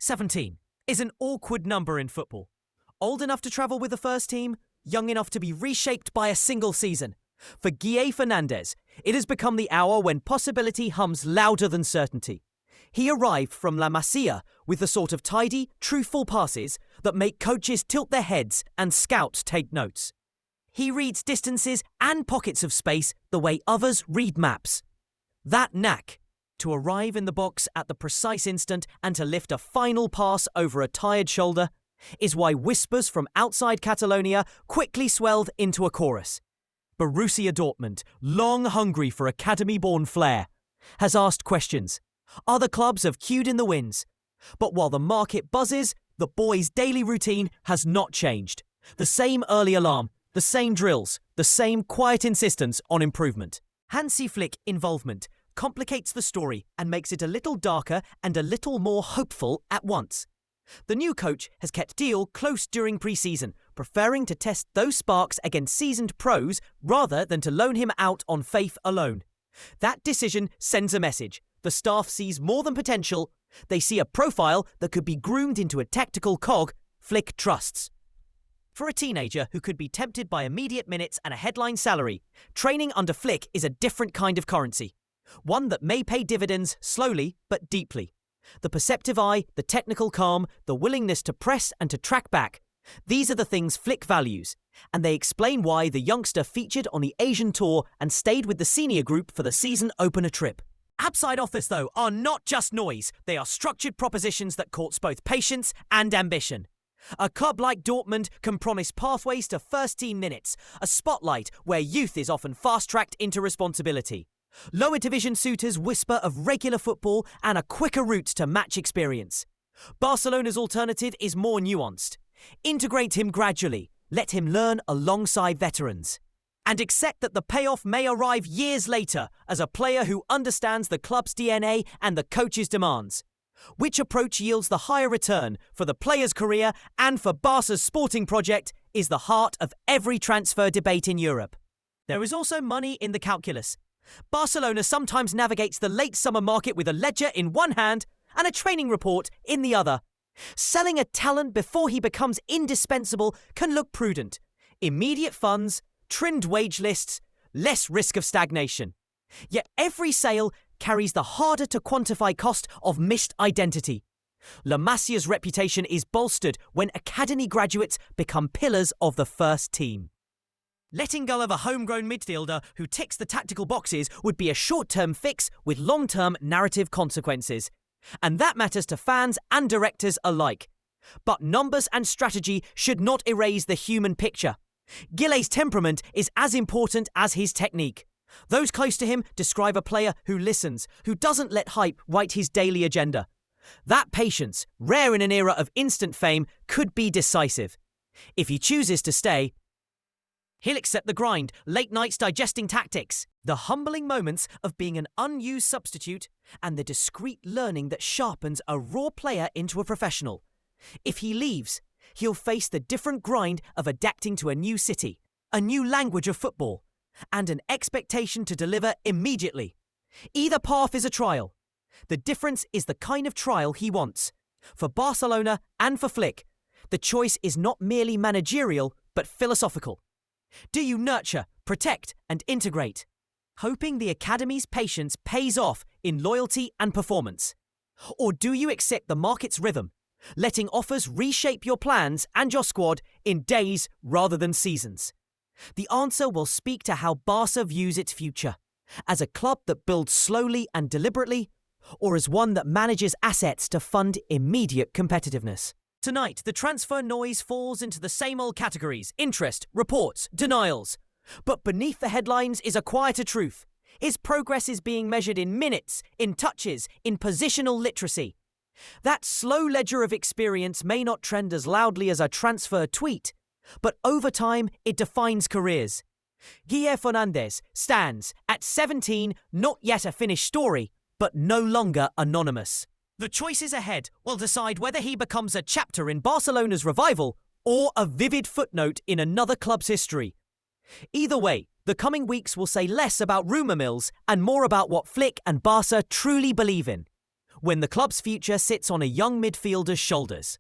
17 is an awkward number in football. Old enough to travel with the first team, young enough to be reshaped by a single season. For Guille Fernandez, it has become the hour when possibility hums louder than certainty. He arrived from La Masia with the sort of tidy, truthful passes that make coaches tilt their heads and scouts take notes. He reads distances and pockets of space the way others read maps. That knack, to arrive in the box at the precise instant and to lift a final pass over a tired shoulder, is why whispers from outside Catalonia quickly swelled into a chorus. Borussia Dortmund, long hungry for academy-born flair, has asked questions. Other clubs have queued in the wins. But while the market buzzes, the boys' daily routine has not changed. The same early alarm, the same drills, the same quiet insistence on improvement. Hansi Flick involvement complicates the story and makes it a little darker and a little more hopeful at once. The new coach has kept Deal close during pre-season, preferring to test those sparks against seasoned pros rather than to loan him out on faith alone. That decision sends a message. The staff sees more than potential. They see a profile that could be groomed into a tactical cog Flick trusts. For a teenager who could be tempted by immediate minutes and a headline salary, training under Flick is a different kind of currency. One that may pay dividends slowly but deeply. The perceptive eye, the technical calm, the willingness to press and to track back. These are the things Flick values, and they explain why the youngster featured on the Asian tour and stayed with the senior group for the season opener trip. Outside offers, though, are not just noise. They are structured propositions that courts both patience and ambition. A club like Dortmund can promise pathways to first-team minutes, a spotlight where youth is often fast-tracked into responsibility. Lower division suitors whisper of regular football and a quicker route to match experience. Barcelona's alternative is more nuanced. Integrate him gradually, let him learn alongside veterans. And accept that the payoff may arrive years later as a player who understands the club's DNA and the coach's demands. Which approach yields the higher return for the player's career and for Barca's sporting project is the heart of every transfer debate in Europe. There is also money in the calculus. Barcelona sometimes navigates the late summer market with a ledger in one hand and a training report in the other. Selling a talent before he becomes indispensable can look prudent. Immediate funds, trimmed wage lists, less risk of stagnation. Yet every sale carries the harder to quantify cost of missed identity. La Masia's reputation is bolstered when academy graduates become pillars of the first team. Letting go of a homegrown midfielder who ticks the tactical boxes would be a short-term fix with long-term narrative consequences. And that matters to fans and directors alike. But numbers and strategy should not erase the human picture. Guille's temperament is as important as his technique. Those close to him describe a player who listens, who doesn't let hype write his daily agenda. That patience, rare in an era of instant fame, could be decisive. If he chooses to stay, he'll accept the grind, late nights digesting tactics, the humbling moments of being an unused substitute, and the discreet learning that sharpens a raw player into a professional. If he leaves, he'll face the different grind of adapting to a new city, a new language of football, and an expectation to deliver immediately. Either path is a trial. The difference is the kind of trial he wants. For Barcelona and for Flick, the choice is not merely managerial, but philosophical. Do you nurture, protect, and integrate, hoping the academy's patience pays off in loyalty and performance? Or do you accept the market's rhythm, letting offers reshape your plans and your squad in days rather than seasons? The answer will speak to how Barca views its future, as a club that builds slowly and deliberately, or as one that manages assets to fund immediate competitiveness. Tonight, the transfer noise falls into the same old categories: interest, reports, denials. But beneath the headlines is a quieter truth. His progress is being measured in minutes, in touches, in positional literacy. That slow ledger of experience may not trend as loudly as a transfer tweet, but over time it defines careers. Guille Fernandez stands, at 17, not yet a finished story, but no longer anonymous. The choices ahead will decide whether he becomes a chapter in Barcelona's revival or a vivid footnote in another club's history. Either way, the coming weeks will say less about rumour mills and more about what Flick and Barca truly believe in. when the club's future sits on a young midfielder's shoulders.